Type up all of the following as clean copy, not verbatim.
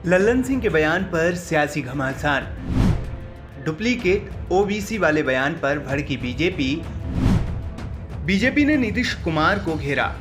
लल्लन सिंह के बयान पर सियासी घमासान। डुप्लीकेट ओबीसी वाले बयान पर भड़की बीजेपी ने नीतीश कुमार को घेरा।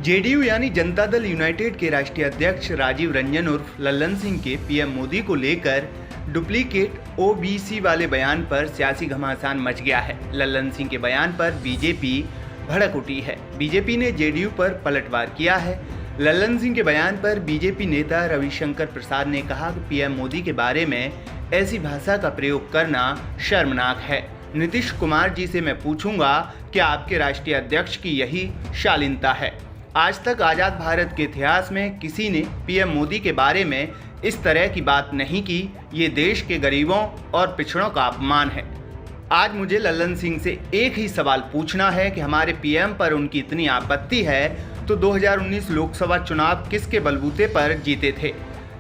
जेडीयू यानी जनता दल यूनाइटेड के राष्ट्रीय अध्यक्ष राजीव रंजन उर्फ लल्लन सिंह के पीएम मोदी को लेकर डुप्लीकेट ओबीसी वाले बयान पर सियासी घमासान मच गया है। लल्लन सिंह के बयान पर बीजेपी भड़क उठी है। बीजेपी ने जेडीयू पर पलटवार किया है। लल्लन सिंह के बयान पर बीजेपी नेता रविशंकर प्रसाद ने कहा कि पीएम मोदी के बारे में ऐसी भाषा का प्रयोग करना शर्मनाक है। नीतीश कुमार जी से मैं पूछूंगा कि आपके राष्ट्रीय अध्यक्ष की यही शालीनता है? आज तक आज़ाद भारत के इतिहास में किसी ने पीएम मोदी के बारे में इस तरह की बात नहीं की। ये देश के गरीबों और पिछड़ों का अपमान है। आज मुझे लल्लन सिंह से एक ही सवाल पूछना है कि हमारे पीएम पर उनकी इतनी आपत्ति है तो 2019 लोकसभा चुनाव किसके बलबूते पर जीते थे?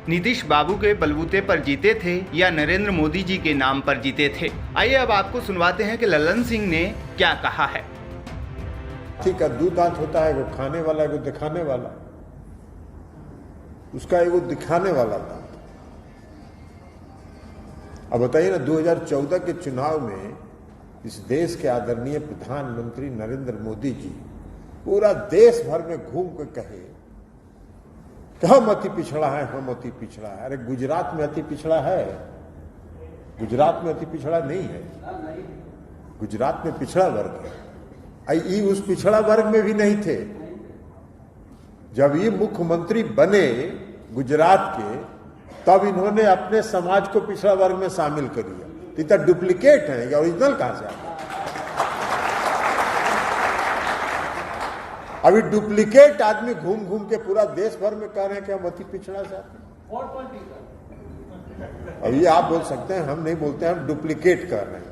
नीतीश बाबू के बलबूते पर जीते थे या नरेंद्र मोदी जी के नाम पर जीते थे? आइए अब आपको सुनवाते हैं कि लल्लन सिंह ने क्या कहा है। ठीक है, दो दांत होता है, एगो खाने वाला एगो दिखाने वाला। उसका एगो दिखाने वाला दांत। अब बताइए ना, 2014 के चुनाव में इस देश के आदरणीय प्रधानमंत्री नरेंद्र मोदी जी पूरा देश भर में घूम के कहे कि हम अति पिछड़ा है, हम अति पिछड़ा है। अरे गुजरात में अति पिछड़ा है? गुजरात में अति पिछड़ा नहीं है। गुजरात में पिछड़ा वर्ग है। ये उस पिछड़ा वर्ग में भी नहीं थे। जब ये मुख्यमंत्री बने गुजरात के, तब इन्होंने अपने समाज को पिछड़ा वर्ग में शामिल कर दिया। इतना डुप्लीकेट है या ओरिजिनल कहां से आता? अभी डुप्लीकेट आदमी घूम घूम के पूरा देश भर में कह रहे हैं कि हम अति पिछड़ा से आते हैं। अब ये आप बोल सकते हैं, हम नहीं बोलते हैं, हम डुप्लीकेट कर रहे हैं,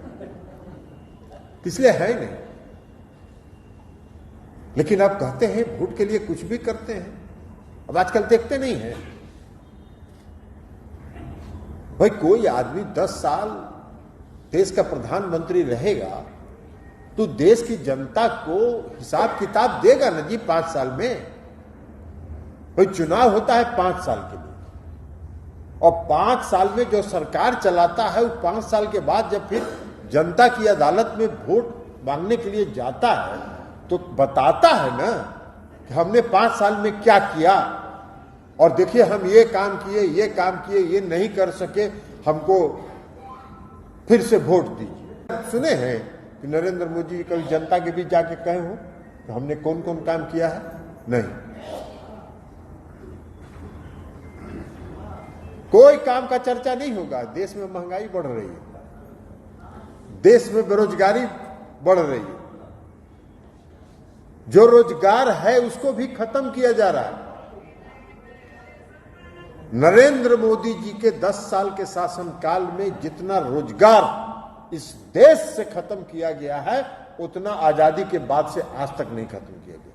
इसलिए है नहीं। लेकिन आप कहते हैं वोट के लिए कुछ भी करते हैं। अब आजकल देखते नहीं है भाई, कोई आदमी 10 साल देश का प्रधानमंत्री रहेगा तो देश की जनता को हिसाब किताब देगा ना जी। 5 साल में भाई चुनाव होता है 5 साल के लिए, और 5 साल में जो सरकार चलाता है वो 5 साल के बाद जब फिर जनता की अदालत में वोट मांगने के लिए जाता है तो बताता है ना कि हमने 5 साल में क्या किया, और देखिए हम ये काम किए, ये काम किए, ये नहीं कर सके, हमको फिर से वोट दीजिए। सुने हैं कि नरेंद्र मोदी जी कभी जनता के बीच जाके कहे हो कि हमने कौन कौन काम किया है? नहीं, कोई काम का चर्चा नहीं होगा। देश में महंगाई बढ़ रही है, देश में बेरोजगारी बढ़ रही है, जो रोजगार है उसको भी खत्म किया जा रहा है। नरेंद्र मोदी जी के 10 साल के शासनकाल में जितना रोजगार इस देश से खत्म किया गया है, उतना आजादी के बाद से आज तक नहीं खत्म किया गया।